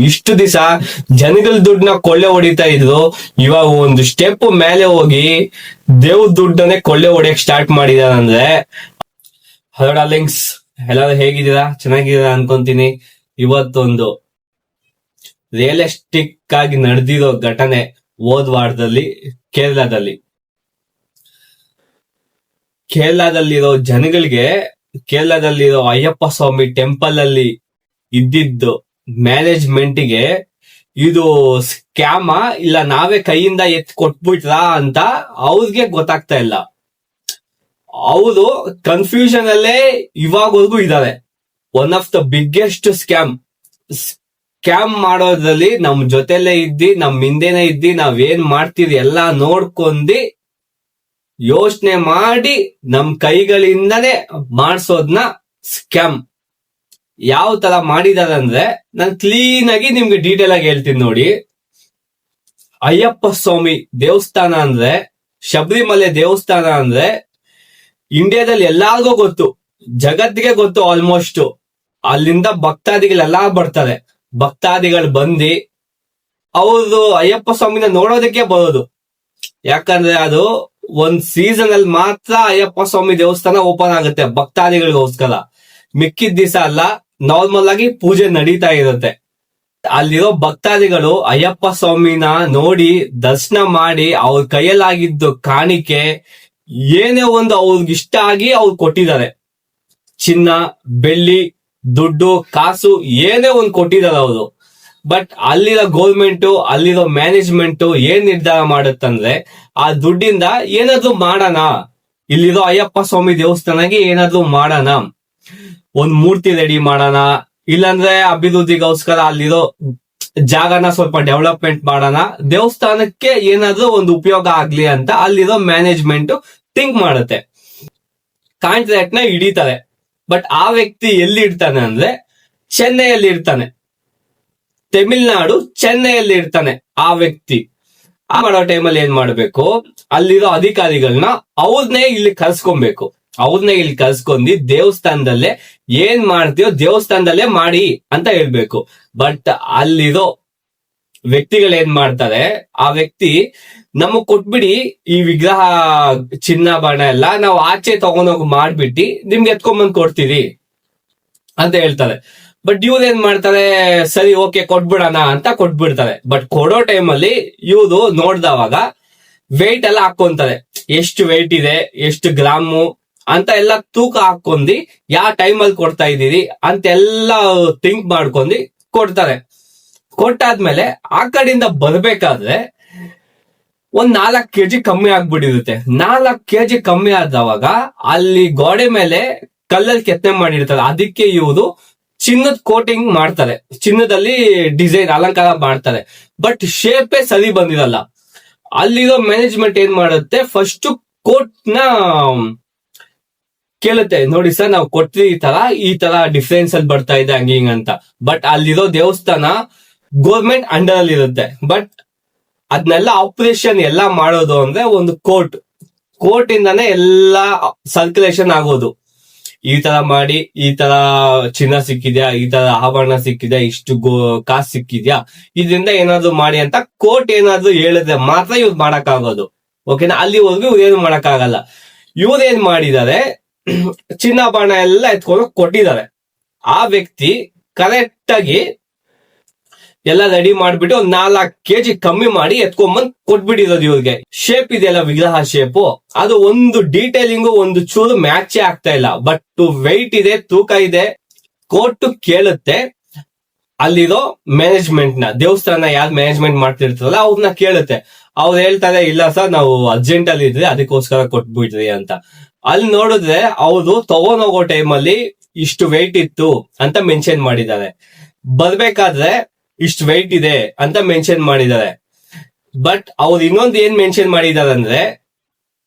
ಇಷ್ಟು ದಿವಸ ಜನಗಳ ದುಡ್ಡನ್ನ ಕೊಳ್ಳೆ ಹೊಡಿತಾ ಇದ್ರು. ಇವಾಗ ಒಂದು ಸ್ಟೆಪ್ ಮೇಲೆ ಹೋಗಿ ದೇವ್ರ ದುಡ್ಡನ್ನೇ ಕೊಳ್ಳೆ ಹೊಡಿಯಕ್ ಸ್ಟಾರ್ಟ್ ಮಾಡಿದಾರೆ ಅಂದ್ರೆ. ಹಲೋ ಡಾರ್ಲಿಂಗ್ಸ್, ಎಲ್ಲರೂ ಹೇಗಿದ್ದೀರಾ? ಚೆನ್ನಾಗಿದ್ದೀರಾ ಅನ್ಕೊಂತೀನಿ. ಇವತ್ತೊಂದು ರಿಯಲಿಸ್ಟಿಕ್ ಆಗಿ ನಡೆದಿರೋ ಘಟನೆ ಹೋದ್ ವಾರದಲ್ಲಿ ಕೇರಳದಲ್ಲಿರೋ ಜನಗಳಿಗೆ, ಕೇರಳದಲ್ಲಿರೋ ಅಯ್ಯಪ್ಪ ಸ್ವಾಮಿ ಟೆಂಪಲ್ ಅಲ್ಲಿ ಇದ್ದಿದ್ದು ಮ್ಯಾನೇಜ್ಮೆಂಟ್ಗೆ ಇದು ಸ್ಕ್ಯಾಮ ಇಲ್ಲ ನಾವೇ ಕೈಯಿಂದ ಎತ್ ಕೊಟ್ಬಿಟ್ರಾ ಅಂತ ಅವ್ರಿಗೆ ಗೊತ್ತಾಗ್ತಾ ಇಲ್ಲ. ಅವರು ಕನ್ಫ್ಯೂಷನ್ ಅಲ್ಲೇ ಇವಾಗವರೆಗೂ ಇದಾರೆ. One of the biggest scam ಮಾಡೋದ್ರಲ್ಲಿ ನಮ್ ಜೊತೆಲೇ ಇದ್ದಿ, ನಮ್ ಹಿಂದೆನೆ ಇದ್ದಿ, ನಾವೇನ್ ಮಾಡ್ತೀವಿ ಎಲ್ಲಾ ನೋಡ್ಕೊಂಡಿ ಯೋಚನೆ ಮಾಡಿ ನಮ್ ಕೈಗಳಿಂದನೇ ಮಾಡ್ಸೋದ್ನ ಸ್ಕ್ಯಾಮ್ ಯಾವ ತರ ಮಾಡಿದಾರೆ ಅಂದ್ರೆ, ನಾನು ಕ್ಲೀನ್ ಆಗಿ ನಿಮ್ಗೆ ಡೀಟೇಲ್ ಆಗಿ ಹೇಳ್ತೀನಿ ನೋಡಿ. ಅಯ್ಯಪ್ಪ ಸ್ವಾಮಿ ದೇವಸ್ಥಾನ ಅಂದ್ರೆ, ಶಬರಿಮಲೆ ದೇವಸ್ಥಾನ ಅಂದ್ರೆ ಇಂಡಿಯಾದಲ್ಲಿ ಎಲ್ಲಾರ್ಗೂ ಗೊತ್ತು, ಜಗತ್ತಿಗೆ ಗೊತ್ತು ಆಲ್ಮೋಸ್ಟ್. ಅಲ್ಲಿಂದ ಭಕ್ತಾದಿಗಳೆಲ್ಲಾ ಬರ್ತಾರೆ. ಭಕ್ತಾದಿಗಳು ಬಂದು ಅವರು ಅಯ್ಯಪ್ಪ ಸ್ವಾಮಿನ ನೋಡೋದಕ್ಕೆ ಬರೋದು. ಯಾಕಂದ್ರೆ ಅದು ಒಂದ್ ಸೀಸನ್ ಅಲ್ಲಿ ಮಾತ್ರ ಅಯ್ಯಪ್ಪ ಸ್ವಾಮಿ ದೇವಸ್ಥಾನ ಓಪನ್ ಆಗುತ್ತೆ ಭಕ್ತಾದಿಗಳಿಗೋಸ್ಕರ. ಮಿಕ್ಕಿದ ದಿವಸ ಅಲ್ಲ, ನಾರ್ಮಲ್ ಆಗಿ ಪೂಜೆ ನಡೀತಾ ಇರುತ್ತೆ. ಅಲ್ಲಿರೋ ಭಕ್ತಾದಿಗಳು ಅಯ್ಯಪ್ಪ ಸ್ವಾಮಿನ ನೋಡಿ ದರ್ಶನ ಮಾಡಿ ಅವ್ರ ಕೈಯಲ್ಲಾಗಿದ್ದು ಕಾಣಿಕೆ ಏನೇ ಒಂದು ಅವ್ರಿಗೆ ಇಷ್ಟ ಆಗಿ ಅವ್ರು ಕೊಟ್ಟಿದ್ದಾರೆ. ಚಿನ್ನ, ಬೆಳ್ಳಿ, ದುಡ್ಡು, ಕಾಸು ಏನೇ ಒಂದು ಕೊಟ್ಟಿದ್ದಾರೆ ಅವರು. ಬಟ್ ಅಲ್ಲಿರೋ ಗೌರ್ಮೆಂಟ್, ಅಲ್ಲಿರೋ ಮ್ಯಾನೇಜ್ಮೆಂಟ್ ಏನ್ ನಿರ್ಧಾರ ಮಾಡುತ್ತಂದ್ರೆ, ಆ ದುಡ್ಡಿಂದ ಏನಾದ್ರು ಮಾಡೋಣ, ಇಲ್ಲಿರೋ ಅಯ್ಯಪ್ಪ ಸ್ವಾಮಿ ದೇವಸ್ಥಾನಕ್ಕೆ ಏನಾದ್ರು ಮಾಡೋಣ, ಒಂದ್ ಮೂರ್ತಿ ರೆಡಿ ಮಾಡೋಣ, ಇಲ್ಲಾಂದ್ರೆ ಅಭಿವೃದ್ಧಿಗೋಸ್ಕರ ಅಲ್ಲಿರೋ ಜಾಗನ ಸ್ವಲ್ಪ ಡೆವಲಪ್ಮೆಂಟ್ ಮಾಡೋಣ, ದೇವಸ್ಥಾನಕ್ಕೆ ಏನಾದ್ರೂ ಒಂದು ಉಪಯೋಗ ಆಗ್ಲಿ ಅಂತ ಅಲ್ಲಿರೋ ಮ್ಯಾನೇಜ್ಮೆಂಟ್ ಥಿಂಕ್ ಮಾಡುತ್ತೆ. ಕಾಂಟ್ರಾಕ್ಟ್ ನ ಹಿಡಿತಾರೆ. ಬಟ್ ಆ ವ್ಯಕ್ತಿ ಎಲ್ಲಿ ಇರ್ತಾನೆ ಅಂದ್ರೆ ಚೆನ್ನೈಯಲ್ಲಿ ಇರ್ತಾನೆ. ತಮಿಳ್ನಾಡು ಚೆನ್ನೈಯಲ್ಲಿ ಇರ್ತಾನೆ ಆ ವ್ಯಕ್ತಿ. ಆ ಮಾಡೋ ಟೈಮಲ್ಲಿ ಏನ್ ಮಾಡ್ಬೇಕು, ಅಲ್ಲಿರೋ ಅಧಿಕಾರಿಗಳನ್ನ ಅವ್ರನ್ನೇ ಇಲ್ಲಿ ಕರ್ಸ್ಕೊಬೇಕು. ಅವ್ರನ್ನೇ ಇಲ್ಲಿ ಕರ್ಸ್ಕೊಂಡಿ ದೇವಸ್ಥಾನದಲ್ಲೇ ಏನ್ ಮಾಡ್ತೀವೋ ದೇವಸ್ಥಾನದಲ್ಲೇ ಮಾಡಿ ಅಂತ ಹೇಳ್ಬೇಕು. ಬಟ್ ಅಲ್ಲಿರೋ ವ್ಯಕ್ತಿಗಳು ಏನ್ ಮಾಡ್ತಾರೆ, ಆ ವ್ಯಕ್ತಿ ನಮಗ್ ಕೊಟ್ಬಿಡಿ ಈ ವಿಗ್ರಹ, ಚಿನ್ನಾಭರಣ ಎಲ್ಲ ನಾವು ಆಚೆ ತಗೊಂಡೋಗಿ ಮಾಡ್ಬಿಟ್ಟು ನಿಮ್ಗೆ ಎತ್ಕೊಂಡ್ಬಂದ್ ಕೊಡ್ತೀವಿ ಅಂತ ಹೇಳ್ತಾರೆ. ಬಟ್ ಇವ್ರು ಏನ್ ಮಾಡ್ತಾರೆ, ಸರಿ ಓಕೆ ಕೊಟ್ಬಿಡೋಣ ಅಂತ ಕೊಟ್ಬಿಡ್ತಾರೆ. ಬಟ್ ಕೊಡೋ ಟೈಮಲ್ಲಿ ಇವ್ರು ನೋಡ್ದವಾಗ ವೆಯ್ಟ್ ಎಲ್ಲ ಹಾಕೊಂತಾರೆ. ಎಷ್ಟು ವೆಯ್ಟ್ ಇದೆ, ಎಷ್ಟು ಗ್ರಾಮು ಅಂತ ಎಲ್ಲ ತೂಕ ಹಾಕೊಂಡಿ ಯಾವ ಟೈಮಲ್ಲಿ ಕೊಡ್ತಾ ಇದ್ದೀರಿ ಅಂತೆಲ್ಲ ಥಿಂಕ್ ಮಾಡ್ಕೊಂಡಿ ಕೊಡ್ತಾರೆ. ಕೊಟ್ಟಾದ್ಮೇಲೆ ಆ ಕಡೆಯಿಂದ ಬರ್ಬೇಕಾದ್ರೆ ಒಂದ್ 4 kg ಕಮ್ಮಿ ಆಗ್ಬಿಟ್ಟಿರುತ್ತೆ. 4 kg ಕಮ್ಮಿ ಆದವಾಗ ಅಲ್ಲಿ ಗೋಡೆ ಮೇಲೆ ಕಲ್ಲಲ್ಲಿ ಕೆತ್ತನೆ ಮಾಡಿರ್ತಾರೆ. ಅದಕ್ಕೆ ಇವರು ಚಿನ್ನದ ಕೋಟಿಂಗ್ ಮಾಡ್ತಾರೆ, ಚಿನ್ನದಲ್ಲಿ ಡಿಸೈನ್ ಅಲಂಕಾರ ಮಾಡ್ತಾರೆ. ಬಟ್ ಶೇಪೇ ಸರಿ ಬಂದಿರಲ್ಲ. ಅಲ್ಲಿರೋ ಮ್ಯಾನೇಜ್ಮೆಂಟ್ ಏನ್ ಮಾಡುತ್ತೆ, ಫಸ್ಟ್ ಕೋಟ್ ನ ಕೇಳುತ್ತೆ, ನೋಡಿ ಸರ್ ನಾವು ಕೊಟ್ರಿ ಈ ತರ ಡಿಫ್ರೆನ್ಸ್ ಅಲ್ಲಿ ಬರ್ತಾ ಇದೆ ಹಂಗ ಹಿಂಗ ಅಂತ. ಬಟ್ ಅಲ್ಲಿರೋ ದೇವಸ್ಥಾನ ಗೌರ್ಮೆಂಟ್ ಅಂಡರ್ ಅಲ್ಲಿ ಇರುತ್ತೆ. ಬಟ್ ಅದನ್ನೆಲ್ಲ ಆಪರೇಷನ್ ಎಲ್ಲ ಮಾಡೋದು ಅಂದ್ರೆ ಒಂದು ಕೋರ್ಟ್ ಇಂದಾನೆ ಎಲ್ಲಾ ಸರ್ಕ್ಯುಲೇಷನ್ ಆಗೋದು. ಈ ತರ ಮಾಡಿ, ಈ ತರ ಚಿನ್ನ ಸಿಕ್ಕಿದ್ಯಾ, ಈ ತರ ಆಭರಣ ಸಿಕ್ಕಿದ್ಯಾ, ಇಷ್ಟು ಕಾಸು ಸಿಕ್ಕಿದ್ಯಾ, ಇದರಿಂದ ಏನಾದ್ರು ಮಾಡಿ ಅಂತ ಕೋರ್ಟ್ ಏನಾದ್ರು ಹೇಳಿದ್ರೆ ಮಾತ್ರ ಇವ್ರು ಮಾಡಕ್ ಆಗೋದು. ಓಕೆನಾ? ಅಲ್ಲಿವರೆಗೂ ಇವ್ರು ಏನು ಮಾಡಕ್ ಆಗಲ್ಲ. ಇವ್ರು ಏನ್ ಮಾಡಿದ್ದಾರೆ, ಚಿನ್ನಾಭರಣ ಎಲ್ಲ ಎತ್ಕೊಂಡು ಕೊಟ್ಟಿದ್ದಾರೆ. ಆ ವ್ಯಕ್ತಿ ಕರೆಕ್ಟ್ ಆಗಿ ಎಲ್ಲ ರೆಡಿ ಮಾಡ್ಬಿಟ್ಟು ಒಂದ್ 4 kg ಕಮ್ಮಿ ಮಾಡಿ ಎತ್ಕೊಂಡ್ಬಂದ್ ಕೊಟ್ಬಿಟ್ಟಿರೋದು ಇವ್ರಿಗೆ. ಶೇಪ್ ಇದೆಯಲ್ಲ ವಿಗ್ರಹ ಶೇಪು, ಅದು ಒಂದು ಡೀಟೇಲಿಂಗು ಒಂದು ಚೂರು ಮ್ಯಾಚೇ ಆಗ್ತಾ ಇಲ್ಲ. ಬಟ್ ವೆಯ್ಟ್ ಇದೆ, ತೂಕ ಇದೆ. ಕೋರ್ಟ್ ಕೇಳುತ್ತೆ ಅಲ್ಲಿರೋ ಮ್ಯಾನೇಜ್ಮೆಂಟ್ ನ, ದೇವಸ್ಥಾನ ಯಾರು ಮ್ಯಾನೇಜ್ಮೆಂಟ್ ಮಾಡ್ತಿರ್ತಾರಲ್ಲ ಅವ್ರನ್ನ ಕೇಳುತ್ತೆ. ಅವ್ರು ಹೇಳ್ತಾರೆ, ಇಲ್ಲ ಸರ್ ನಾವು ಅರ್ಜೆಂಟ್ ಅಲ್ಲಿ ಇದ್ರೆ ಅದಕ್ಕೋಸ್ಕರ ಕೊಟ್ಬಿಟ್ರಿ ಅಂತ. ಅಲ್ಲಿ ನೋಡಿದ್ರೆ ಅವರು ತಗೊಂಡೋಗೋ ಟೈಮಲ್ಲಿ ಇಷ್ಟು ವೆಯ್ಟ್ ಇತ್ತು ಅಂತ ಮೆನ್ಷನ್ ಮಾಡಿದ್ದಾರೆ. ಬರ್ಬೇಕಾದ್ರೆ ಇಷ್ಟು ವೆಯ್ಟ್ ಇದೆ ಅಂತ ಮೆನ್ಷನ್ ಮಾಡಿದ್ದಾರೆ. ಬಟ್ ಅವ್ರು ಇನ್ನೊಂದು ಏನ್ ಮೆನ್ಷನ್ ಮಾಡಿದ್ದಾರೆ ಅಂದ್ರೆ,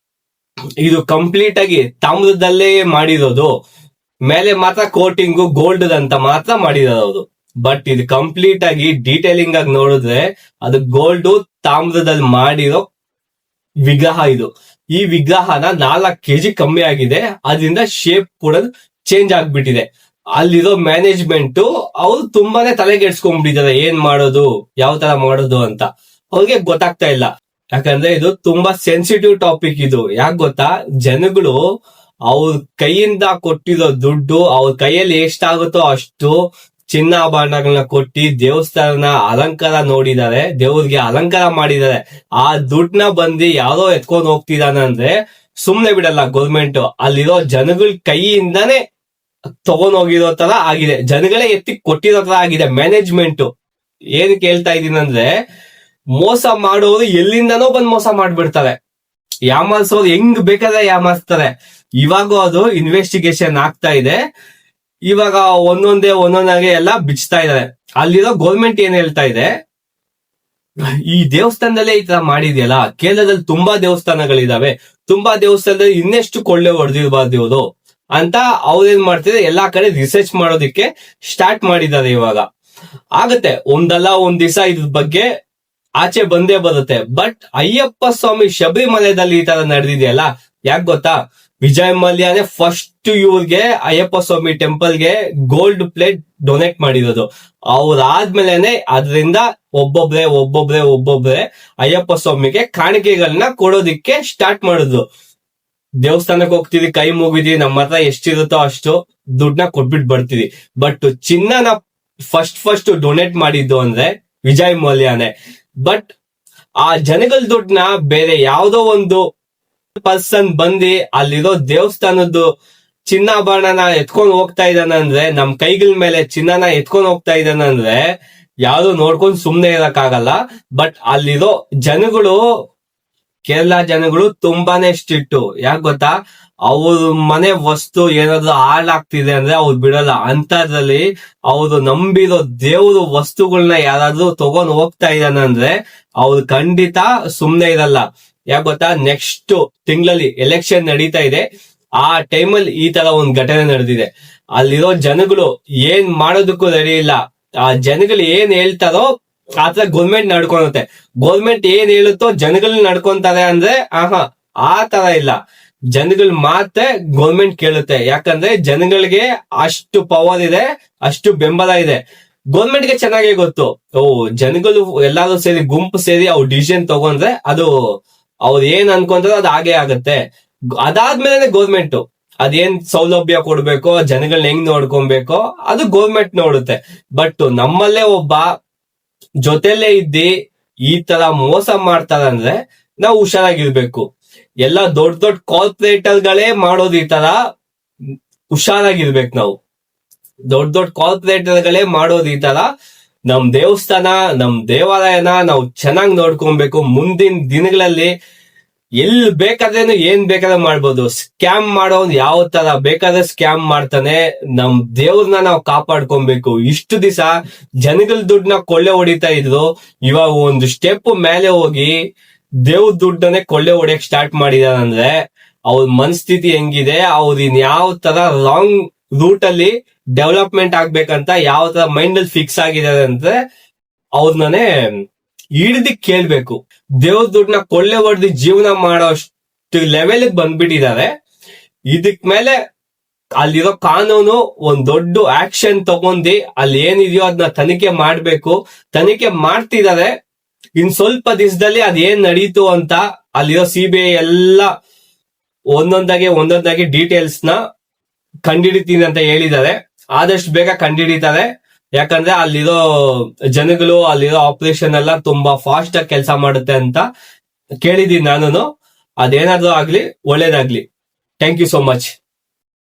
ಇದು ಕಂಪ್ಲೀಟ್ ಆಗಿ ತಾಮ್ರದಲ್ಲೇ ಮಾಡಿರೋದು, ಮೇಲೆ ಮಾತ್ರ ಕೋಟಿಂಗು ಗೋಲ್ಡ್ ಅಂತ ಮಾತ್ರ ಮಾಡಿರೋದು. ಬಟ್ ಇದು ಕಂಪ್ಲೀಟ್ ಆಗಿ ಡೀಟೇಲಿಂಗ್ ಆಗಿ ನೋಡಿದ್ರೆ ಅದು ಗೋಲ್ಡ್ ತಾಮ್ರದಲ್ಲಿ ಮಾಡಿರೋ ವಿಗ್ರಹ ಇದು. ಈ ವಿಗ್ರಹನ 4 kg ಕಮ್ಮಿ ಆಗಿದೆ, ಅದರಿಂದ ಶೇಪ್ ಕೂಡ ಚೇಂಜ್ ಆಗ್ಬಿಟ್ಟಿದೆ. ಅಲ್ಲಿರೋ ಮ್ಯಾನೇಜ್ಮೆಂಟ್ ಅವ್ರು ತುಂಬಾನೇ ತಲೆಗೆಡ್ಸ್ಕೊಂಡ್ಬಿಟ್ಟಿದ್ದಾರೆ, ಏನ್ ಮಾಡೋದು, ಯಾವ ತರ ಮಾಡೋದು ಅಂತ ಅವ್ರಿಗೆ ಗೊತ್ತಾಗ್ತಾ ಇಲ್ಲ. ಯಾಕಂದ್ರೆ ಇದು ತುಂಬಾ ಸೆನ್ಸಿಟಿವ್ ಟಾಪಿಕ್. ಇದು ಯಾಕೆ ಗೊತ್ತಾ, ಜನಗಳು ಅವ್ರ ಕೈಯಿಂದ ಕೊಟ್ಟಿರೋ ದುಡ್ಡು, ಅವ್ರ ಕೈಯಲ್ಲಿ ಎಷ್ಟಾಗುತ್ತೋ ಅಷ್ಟು ಚಿನ್ನಾಭರಣಗಳನ್ನ ಕೊಟ್ಟಿ ದೇವಸ್ಥಾನ ಅಲಂಕಾರ ನೋಡಿದ್ದಾರೆ, ದೇವ್ರಿಗೆ ಅಲಂಕಾರ ಮಾಡಿದ್ದಾರೆ. ಆ ದುಡ್ಡನ್ನ ಬಂದು ಯಾರೋ ಎತ್ಕೊಂಡು ಹೋಗ್ತಿದಾನೆ ಅಂದ್ರೆ ಸುಮ್ನೆ ಬಿಡಲ್ಲ ಗೌರ್ಮೆಂಟ್. ಅಲ್ಲಿರೋ ಜನಗಳ ಕೈಯಿಂದಾನೇ ತಗೊಂಡೋಗಿರೋ ತರ ಆಗಿದೆ, ಜನಗಳೇ ಎತ್ತಿ ಕೊಟ್ಟಿರೋ ತರ ಆಗಿದೆ ಮ್ಯಾನೇಜ್ಮೆಂಟ್. ಏನ್ ಕೇಳ್ತಾ ಇದೀನಿ ಅಂದ್ರೆ, ಮೋಸ ಮಾಡೋರು ಎಲ್ಲಿಂದನೋ ಬಂದ್ ಮೋಸ ಮಾಡ್ಬಿಡ್ತಾರೆ, ಯಾಮಾರ್ಸೋರು ಹೆಂಗ್ ಬೇಕಾದ್ರೆ ಯಾಮಾರ್ಸ್ತಾರೆ. ಇವಾಗ ಅದು ಇನ್ವೆಸ್ಟಿಗೇಷನ್ ಆಗ್ತಾ ಇದೆ, ಇವಾಗ ಒಂದೊಂದಾಗೆ ಎಲ್ಲ ಬಿಚ್ತಾ ಇದಾರೆ. ಅಲ್ಲಿರೋ ಗೌರ್ಮೆಂಟ್ ಏನ್ ಹೇಳ್ತಾ ಇದೆ, ಈ ದೇವಸ್ಥಾನದಲ್ಲೇ ಈ ತರ ಮಾಡಿದ್ಯಲ್ಲ, ಕೇರಳದಲ್ಲಿ ತುಂಬಾ ದೇವಸ್ಥಾನಗಳಿದಾವೆ, ತುಂಬಾ ದೇವಸ್ಥಾನದಲ್ಲಿ ಇನ್ನೆಷ್ಟು ಕೊಳ್ಳೆ ಹೊಡೆದಿರ್ಬಾರ್ದು ಇವರು ಅಂತ ಅವ್ರೇನ್ ಮಾಡ್ತಿದ್ರೆ ಎಲ್ಲಾ ಕಡೆ ರಿಸರ್ಚ್ ಮಾಡೋದಿಕ್ಕೆ ಸ್ಟಾರ್ಟ್ ಮಾಡಿದ್ದಾರೆ. ಇವಾಗ ಆಗತ್ತೆ, ಒಂದಲ್ಲ ಒಂದ್ ದಿವಸ ಇದ್ರ ಬಗ್ಗೆ ಆಚೆ ಬಂದೇ ಬರುತ್ತೆ. ಬಟ್ ಅಯ್ಯಪ್ಪ ಸ್ವಾಮಿ ಶಬರಿಮಲೆದಲ್ಲಿ ಈ ತರ ನಡೆದಿದೆಯಲ್ಲ, ಯಾಕೆ ಗೊತ್ತಾ, ವಿಜಯ್ ಮಲ್ಯನೇ ಫಸ್ಟ್ ಇವ್ರಿಗೆ ಅಯ್ಯಪ್ಪ ಸ್ವಾಮಿ ಟೆಂಪಲ್ಗೆ ಗೋಲ್ಡ್ ಪ್ಲೇಟ್ ಡೊನೇಟ್ ಮಾಡಿರೋದು. ಅವ್ರಾದ್ಮೇಲೆನೆ ಅದರಿಂದ ಒಬ್ಬೊಬ್ರೆ ಅಯ್ಯಪ್ಪ ಸ್ವಾಮಿಗೆ ಕಾಣಿಕೆಗಳನ್ನ ಕೊಡೋದಿಕ್ಕೆ ಸ್ಟಾರ್ಟ್ ಮಾಡಿದ್ರು. ದೇವಸ್ಥಾನಕ್ಕೆ ಹೋಗ್ತಿದ್ವಿ, ಕೈ ಮುಗಿದ್ವಿ, ನಮ್ಮ ಹತ್ರ ಎಷ್ಟಿರುತ್ತೋ ಅಷ್ಟು ದುಡ್ಡನ್ನ ಕೊಟ್ಬಿಟ್ಟು ಬರ್ತೀವಿ. ಬಟ್ ಚಿನ್ನನ ಫಸ್ಟ್ ಡೊನೇಟ್ ಮಾಡಿದ್ದು ಅಂದ್ರೆ ವಿಜಯ್ ಮಲ್ಯನೇ. ಬಟ್ ಆ ಜನಗಳ ದುಡ್ಡನ್ನ ಬೇರೆ ಯಾವ್ದೋ ಒಂದು ಪರ್ಸನ್ ಬಂದು ಅಲ್ಲಿರೋ ದೇವಸ್ಥಾನದ್ದು ಚಿನ್ನಾಭರಣನ ಎತ್ಕೊಂಡು ಹೋಗ್ತಾ ಇದ್ದಾನಂದ್ರೆ, ನಮ್ ಕೈಗಳ ಮೇಲೆ ಚಿನ್ನನ ಎತ್ಕೊಂಡು ಹೋಗ್ತಾ ಇದ್ದಾನಂದ್ರೆ ಯಾವ್ದು ನೋಡ್ಕೊಂಡು ಸುಮ್ನೆ ಇರಕ್ಕಾಗಲ್ಲ. ಬಟ್ ಅಲ್ಲಿರೋ ಜನಗಳು, ಕೇರಳ ಜನಗಳು ತುಂಬಾನೇ ಸ್ಟ್ರಿಕ್ಟ್. ಯಾಕೆ ಗೊತ್ತಾ, ಅವ್ರ ಮನೆ ವಸ್ತು ಏನಾದ್ರು ಹಾಳಾಗ್ತಿದೆ ಅಂದ್ರೆ ಅವ್ರು ಬಿಡಲ್ಲ. ಅಂತದ್ರಲ್ಲಿ ಅವ್ರು ನಂಬಿರೋ ದೇವ್ರ ವಸ್ತುಗಳನ್ನ ಯಾರಾದ್ರೂ ತಗೊಂಡ್ ಹೋಗ್ತಾ ಇದ್ದಾನಂದ್ರೆ ಅವ್ರು ಖಂಡಿತ ಸುಮ್ನೆ ಇರಲ್ಲ. ಯಾಕೆ ಗೊತ್ತಾ, ನೆಕ್ಸ್ಟ್ ತಿಂಗಳಲ್ಲಿ ಎಲೆಕ್ಷನ್ ನಡೀತಾ ಇದೆ, ಆ ಟೈಮಲ್ಲಿ ಈ ತರ ಒಂದ್ ಘಟನೆ ನಡೆದಿದೆ. ಅಲ್ಲಿರೋ ಜನಗಳು ಏನ್ ಮಾಡೋದಕ್ಕೂ ರೆಡಿ ಇಲ್ಲ. ಆ ಜನಗಳು ಏನ್ ಹೇಳ್ತಾರೋ ಆತರ ಗೌರ್ಮೆಂಟ್ ನಡ್ಕೊಳುತ್ತೆ. ಗೌರ್ಮೆಂಟ್ ಏನ್ ಹೇಳುತ್ತೋ ಜನಗಳನ್ನ ನಡ್ಕೊಂತಾರೆ ಅಂದ್ರೆ ಆ ತರ ಇಲ್ಲ, ಜನಗಳ ಮಾತೆ ಗೌರ್ಮೆಂಟ್ ಕೇಳುತ್ತೆ. ಯಾಕಂದ್ರೆ ಜನಗಳಿಗೆ ಅಷ್ಟು ಪವರ್ ಇದೆ, ಅಷ್ಟು ಬೆಂಬಲ ಇದೆ. ಗೌರ್ಮೆಂಟ್ಗೆ ಚೆನ್ನಾಗೇ ಗೊತ್ತು, ಜನಗಳು ಎಲ್ಲಾರು ಸೇರಿ ಗುಂಪು ಸೇರಿ ಅವ್ರು ಡಿಸಿಷನ್ ತಗೊಂಡ್ರೆ ಅದು ಅವ್ರು ಏನ್ ಅನ್ಕೊಂತಾರೋ ಅದು ಹಾಗೆ ಆಗತ್ತೆ. ಅದಾದ್ಮೇಲೆ ಗೌರ್ಮೆಂಟ್ ಅದೇನ್ ಸೌಲಭ್ಯ ಕೊಡ್ಬೇಕೋ, ಜನಗಳನ್ನ ಹೆಂಗ್ ನೋಡ್ಕೊಬೇಕೋ ಅದು ಗೌರ್ಮೆಂಟ್ ನೋಡುತ್ತೆ. ಬಟ್ ನಮ್ಮಲ್ಲೇ ಒಬ್ಬ ಜೊತೆಲೇ ಇದ್ದಿ ಈ ತರ ಮೋಸ ಮಾಡ್ತಾರಂದ್ರೆ ನಾವು ಹುಷಾರಾಗಿರ್ಬೇಕು. ಎಲ್ಲ ದೊಡ್ಡ ಕಾರ್ಪೊರೇಟರ್ಗಳೇ ಮಾಡೋದು ಈ ತರ, ಹುಷಾರಾಗಿರ್ಬೇಕು ನಾವು. ದೊಡ್ಡ ಕಾರ್ಪೊರೇಟರ್ಗಳೇ ಮಾಡೋದು ಈ ತರ. ನಮ್ ದೇವಸ್ಥಾನ, ನಮ್ ದೇವಾಲಯನ ನಾವು ಚೆನ್ನಾಗಿ ನೋಡ್ಕೊಬೇಕು. ಮುಂದಿನ ದಿನಗಳಲ್ಲಿ ಎಲ್ಲಿ ಬೇಕಾದ್ರೇನು ಏನ್ ಬೇಕಾದ್ರೆ ಮಾಡ್ಬೋದು. ಸ್ಕ್ಯಾಮ್ ಮಾಡೋನ್ ಯಾವ ತರ ಬೇಕಾದ್ರೆ ಸ್ಕ್ಯಾಮ್ ಮಾಡ್ತಾನೆ. ನಮ್ ದೇವ್ರನ್ನ ನಾವು ಕಾಪಾಡ್ಕೊಬೇಕು. ಇಷ್ಟು ದಿವಸ ಜನಗಳ ದುಡ್ಡನ್ನ ಕೊಳ್ಳೆ ಹೊಡಿತಾ ಇದ್ರು, ಇವಾಗ ಒಂದು ಸ್ಟೆಪ್ ಮೇಲೆ ಹೋಗಿ ದೇವ್ರ ದುಡ್ಡನ್ನೇ ಕೊಳ್ಳೆ ಹೊಡಿಯಕ್ ಸ್ಟಾರ್ಟ್ ಮಾಡಿದಾರಂದ್ರೆ ಅವ್ರ ಮನಸ್ಥಿತಿ ಹೆಂಗಿದೆ, ಅವ್ರ ಇನ್ ಯಾವ ತರ ರಾಂಗ್ ರೂಟ್ ಅಲ್ಲಿ ಡೆವಲಪ್ಮೆಂಟ್ ಆಗ್ಬೇಕಂತ ಯಾವ ತರ ಮೈಂಡ್ ಅಲ್ಲಿ ಫಿಕ್ಸ್ ಆಗಿದ್ದಾರೆ ಅಂದ್ರೆ ಅವ್ರನ್ನೇ ಹಿಡ್ದು ಕೇಳ್ಬೇಕು. ದೇವ್ರ ದುಡ್ಡನ್ನ ಕೊಳ್ಳೆ ಹೊಡೆದು ಜೀವನ ಮಾಡೋಷ್ಟು ಲೆವೆಲ್ ಬಂದ್ಬಿಟ್ಟಿದ್ದಾರೆ. ಇದಕ್ ಮೇಲೆ ಅಲ್ಲಿರೋ ಕಾನೂನು ಒಂದ್ ದೊಡ್ಡ ಆಕ್ಷನ್ ತಗೊಂಡು ಅಲ್ಲಿ ಏನಿದೆಯೋ ಅದನ್ನ ತನಿಖೆ ಮಾಡ್ಬೇಕು. ತನಿಖೆ ಮಾಡ್ತಿದ್ದಾರೆ. ಇನ್ ಸ್ವಲ್ಪ ದಿವಸದಲ್ಲಿ ಅದೇನ್ ನಡೀತು ಅಂತ ಅಲ್ಲಿರೋ CBI ಎಲ್ಲ ಒಂದೊಂದಾಗಿ ಡೀಟೇಲ್ಸ್ ನ ಕಂಡಿಡಿತೀನಿ ಅಂತ ಹೇಳಿದ್ದಾರೆ. ಆದಷ್ಟು ಬೇಗ ಕಂಡಿಡಿತಾರೆ. ಯಾಕಂದ್ರೆ ಅಲ್ಲಿರೋ ಜನಗಳು, ಅಲ್ಲಿರೋ ಆಪರೇಷನ್ ಎಲ್ಲ ತುಂಬಾ ಫಾಸ್ಟ್ ಆಗಿ ಕೆಲಸ ಮಾಡುತ್ತೆ ಅಂತ ಕೇಳಿದೀನಿ ನಾನು. ಅದೇನಾದ್ರೂ ಆಗ್ಲಿ, ಒಳ್ಳೇದಾಗ್ಲಿ. Thank you so much.